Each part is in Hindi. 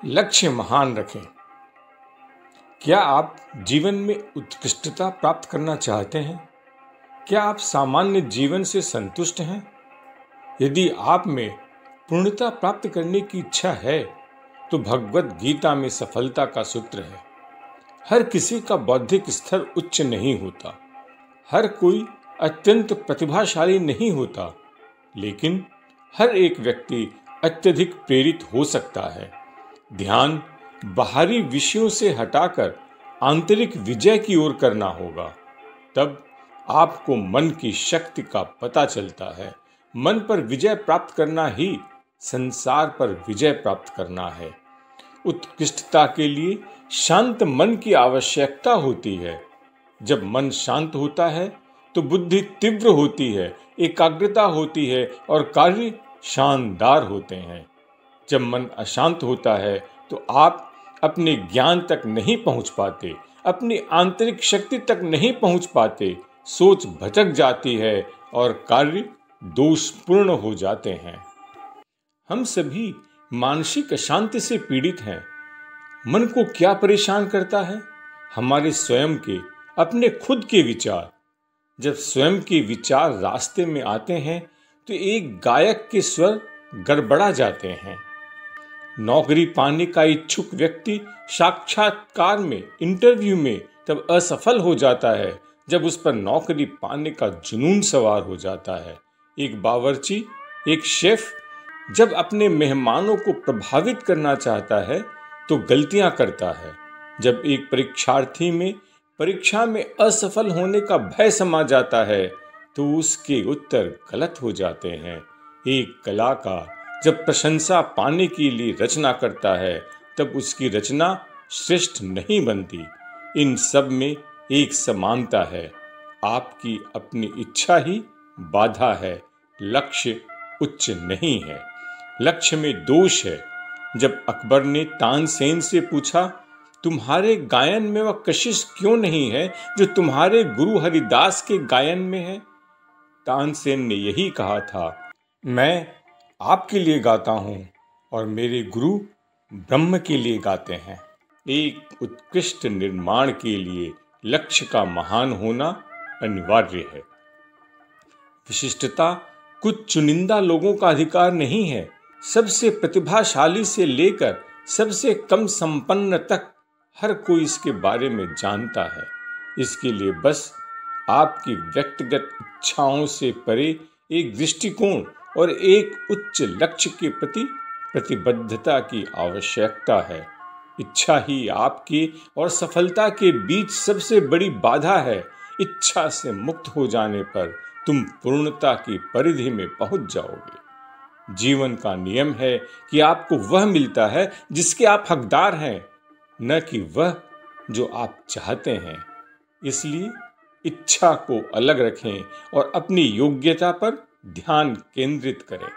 लक्ष्य महान रखें। क्या आप जीवन में उत्कृष्टता प्राप्त करना चाहते हैं? क्या आप सामान्य जीवन से संतुष्ट हैं? यदि आप में पूर्णता प्राप्त करने की इच्छा है तो भगवद गीता में सफलता का सूत्र है। हर किसी का बौद्धिक स्तर उच्च नहीं होता, हर कोई अत्यंत प्रतिभाशाली नहीं होता, लेकिन हर एक व्यक्ति अत्यधिक प्रेरित हो सकता है। ध्यान बाहरी विषयों से हटाकर आंतरिक विजय की ओर करना होगा। तब आपको मन की शक्ति का पता चलता है। मन पर विजय प्राप्त करना ही संसार पर विजय प्राप्त करना है। उत्कृष्टता के लिए शांत मन की आवश्यकता होती है। जब मन शांत होता है तो बुद्धि तीव्र होती है, एकाग्रता होती है और कार्य शानदार होते हैं। जब मन अशांत होता है तो आप अपने ज्ञान तक नहीं पहुंच पाते, अपनी आंतरिक शक्ति तक नहीं पहुंच पाते, सोच भटक जाती है और कार्य दोषपूर्ण हो जाते हैं। हम सभी मानसिक अशांति से पीड़ित हैं। मन को क्या परेशान करता है? हमारे स्वयं के, अपने खुद के विचार। जब स्वयं के विचार रास्ते में आते हैं तो एक गायक के स्वर गड़बड़ा जाते हैं। नौकरी पाने का इच्छुक व्यक्ति साक्षात्कार में, इंटरव्यू में तब असफल हो जाता है जब उस पर नौकरी पाने का जुनून सवार हो जाता है। एक बावर्ची, एक शेफ जब अपने मेहमानों को प्रभावित करना चाहता है तो गलतियां करता है। जब एक परीक्षार्थी में परीक्षा में असफल होने का भय समा जाता है तो उसके उत्तर गलत हो जाते हैं। एक कलाकार जब प्रशंसा पाने के लिए रचना करता है तब उसकी रचना श्रेष्ठ नहीं बनती। इन सब में एक समानता है। आपकी अपनी इच्छा ही बाधा है, लक्ष्य उच्च नहीं है। लक्ष्य में दोष है। जब अकबर ने तानसेन से पूछा, तुम्हारे गायन में वह कशिश क्यों नहीं है जो तुम्हारे गुरु हरिदास के गायन में है? तानसेन ने यही कहा था, मैं आपके लिए गाता हूं और मेरे गुरु ब्रह्म के लिए गाते हैं। एक उत्कृष्ट निर्माण के लिए लक्ष्य का महान होना अनिवार्य है। विशिष्टता कुछ चुनिंदा लोगों का अधिकार नहीं है। सबसे प्रतिभाशाली से लेकर सबसे कम संपन्न तक हर कोई इसके बारे में जानता है। इसके लिए बस आपकी व्यक्तिगत इच्छाओं से परे एक दृष्टिकोण और एक उच्च लक्ष्य के प्रति प्रतिबद्धता की आवश्यकता है। इच्छा ही आपकी और सफलता के बीच सबसे बड़ी बाधा है। इच्छा से मुक्त हो जाने पर तुम पूर्णता की परिधि में पहुंच जाओगे। जीवन का नियम है कि आपको वह मिलता है जिसके आप हकदार हैं, न कि वह जो आप चाहते हैं। इसलिए इच्छा को अलग रखें और अपनी योग्यता पर ध्यान केंद्रित करें।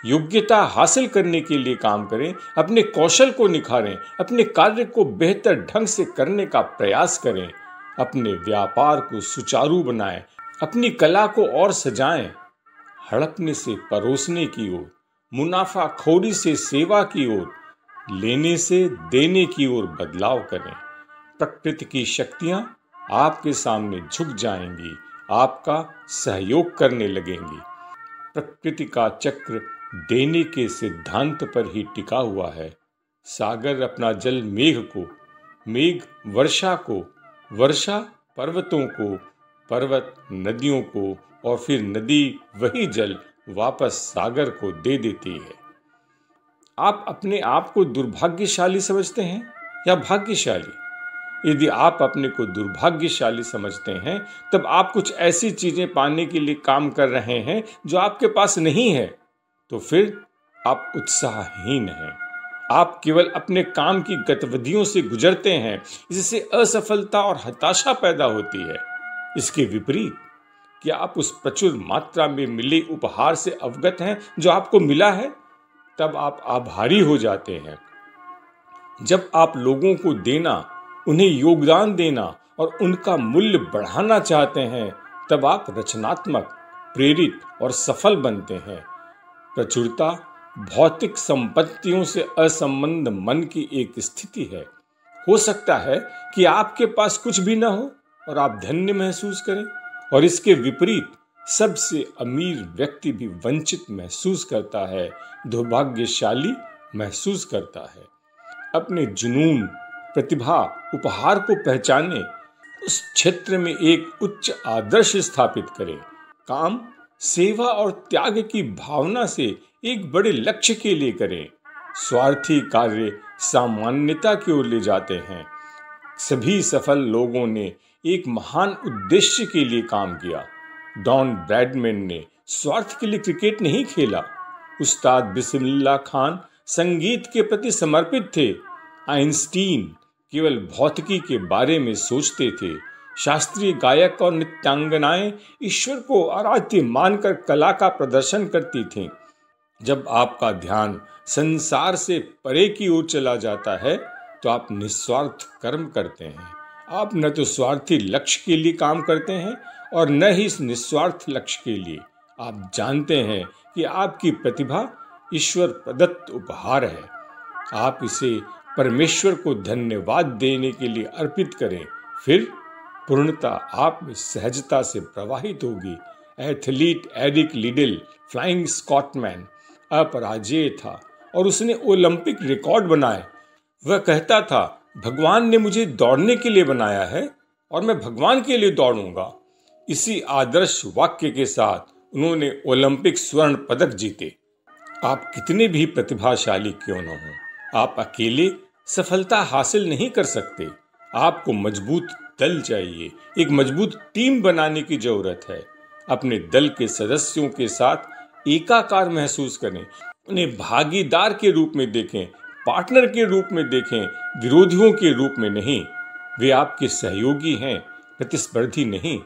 योग्यता हासिल करने के लिए काम करें, अपने कौशल को निखारें, अपने कार्य को बेहतर ढंग से करने का प्रयास करें, अपने व्यापार को सुचारू बनाएं, अपनी कला को और सजाएं। हड़पने से परोसने की ओर, मुनाफाखोरी से सेवा की ओर, लेने से देने की ओर बदलाव करें। प्रकृति की शक्तियां आपके सामने झुक जाएंगी, आपका सहयोग करने लगेंगी। प्रकृति का चक्र देने के सिद्धांत पर ही टिका हुआ है। सागर अपना जल मेघ को, मेघ वर्षा को, वर्षा पर्वतों को, पर्वत नदियों को और फिर नदी वही जल वापस सागर को दे देती है। आप अपने आप को दुर्भाग्यशाली समझते हैं या भाग्यशाली? यदि आप अपने को दुर्भाग्यशाली समझते हैं तब आप कुछ ऐसी चीजें पाने के लिए काम कर रहे हैं जो आपके पास नहीं है, तो फिर आप उत्साहहीन हैं। आप केवल अपने काम की गतिविधियों से गुजरते हैं, जिससे असफलता और हताशा पैदा होती है। इसके विपरीत, क्या आप उस प्रचुर मात्रा में मिले उपहार से अवगत हैं जो आपको मिला है? तब आप आभारी हो जाते हैं। जब आप लोगों को देना, उन्हें योगदान देना और उनका मूल्य बढ़ाना चाहते हैं, तब आप रचनात्मक, प्रेरित और सफल बनते हैं। प्रचुरता भौतिक संपत्तियों से असंबद्ध मन की एक स्थिति है। हो सकता है कि आपके पास कुछ भी न हो और आप धन्य महसूस करें, और इसके विपरीत सबसे अमीर व्यक्ति भी वंचित महसूस करता है, दुर्भाग्यशाली महसूस करता है। अपने जुनून, प्रतिभा, उपहार को पहचानें, उस क्षेत्र में एक उच्च आदर्श स्थापित करें। काम, सेवा और त्याग की भावना से एक बड़े लक्ष्य के लिए करें। स्वार्थी कार्य सामान्यता की ओर ले जाते हैं। सभी सफल लोगों ने एक महान उद्देश्य के लिए काम किया। डॉन ब्रैडमैन ने स्वार्थ के लिए क्रिकेट नहीं खेला। उस्ताद बिस्मिल्लाह खान संगीत के प्रति समर्पित थे। आइंस्टीन केवल भौतिकी के बारे में सोचते थे। शास्त्रीय गायक और नृत्यांगनाएं ईश्वर को आराध्य मानकर कला का प्रदर्शन करती थीं। जब आपका ध्यान संसार से परे की ओर चला जाता है तो आप निस्वार्थ कर्म करते हैं। आप न तो स्वार्थी लक्ष्य के लिए काम करते हैं और न ही इस निस्वार्थ लक्ष्य के लिए। आप जानते हैं कि आपकी प्रतिभा ईश्वर प्रदत्त उपहार है। आप इसे परमेश्वर को धन्यवाद देने के लिए अर्पित करें, फिर पूर्णता आप में सहजता से प्रवाहित होगी। एथलीट एरिक लिडिल, फ्लाइंग स्कॉटमैन, अपराजेय था और उसने ओलंपिक रिकॉर्ड बनाए। वह कहता था, भगवान ने मुझे दौड़ने के लिए बनाया है और मैं भगवान के लिए दौड़ूंगा। इसी आदर्श वाक्य के साथ उन्होंने ओलंपिक स्वर्ण पदक जीते। आप कितने भी प्रतिभाशाली क्यों न हो, आप अकेले सफलता हासिल नहीं कर सकते। आपको मजबूत दल चाहिए, एक मजबूत टीम बनाने की जरूरत है। अपने दल के सदस्यों के साथ एकाकार महसूस करें, उन्हें भागीदार के रूप में देखें, पार्टनर के रूप में देखें, विरोधियों के रूप में नहीं। वे आपके सहयोगी हैं, प्रतिस्पर्धी नहीं।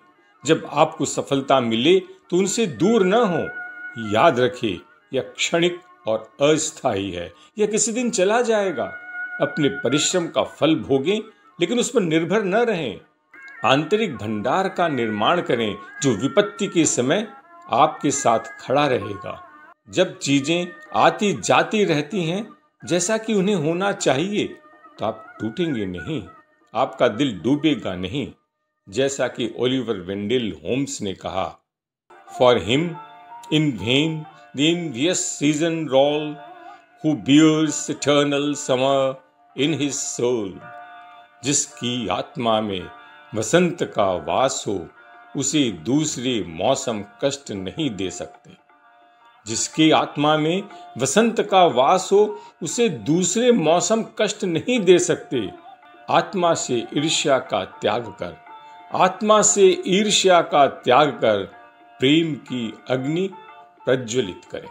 जब आपको सफलता मिले तो उनसे दूर न हो। याद रखें, यह क्षणिक और अस्थायी है, यह किसी दिन चला जाएगा। अपने परिश्रम का फल भोगें, लेकिन उस पर निर्भर न रहें। आंतरिक भंडार का निर्माण करें जो विपत्ति के समय आपके साथ खड़ा रहेगा। जब चीजें आती जाती रहती हैं जैसा कि उन्हें होना चाहिए, तो आप टूटेंगे नहीं, आपका दिल डूबेगा नहीं। जैसा कि ओलिवर वेंडेल होम्स ने कहा, for him in when the envious season roll, who bears eternal summer in his soul। जिसकी आत्मा में वसंत का वास हो, उसे दूसरे मौसम कष्ट नहीं दे सकते। जिसकी आत्मा में वसंत का वास हो, उसे दूसरे मौसम कष्ट नहीं दे सकते। आत्मा से ईर्ष्या का त्याग कर, आत्मा से ईर्ष्या का त्याग कर प्रेम की अग्नि प्रज्वलित करें।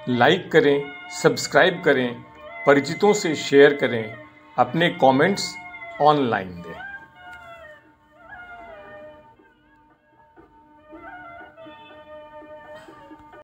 लाइक करें, सब्सक्राइब करें, परिचितों से शेयर करें, अपने कमेंट्स ऑनलाइन दें।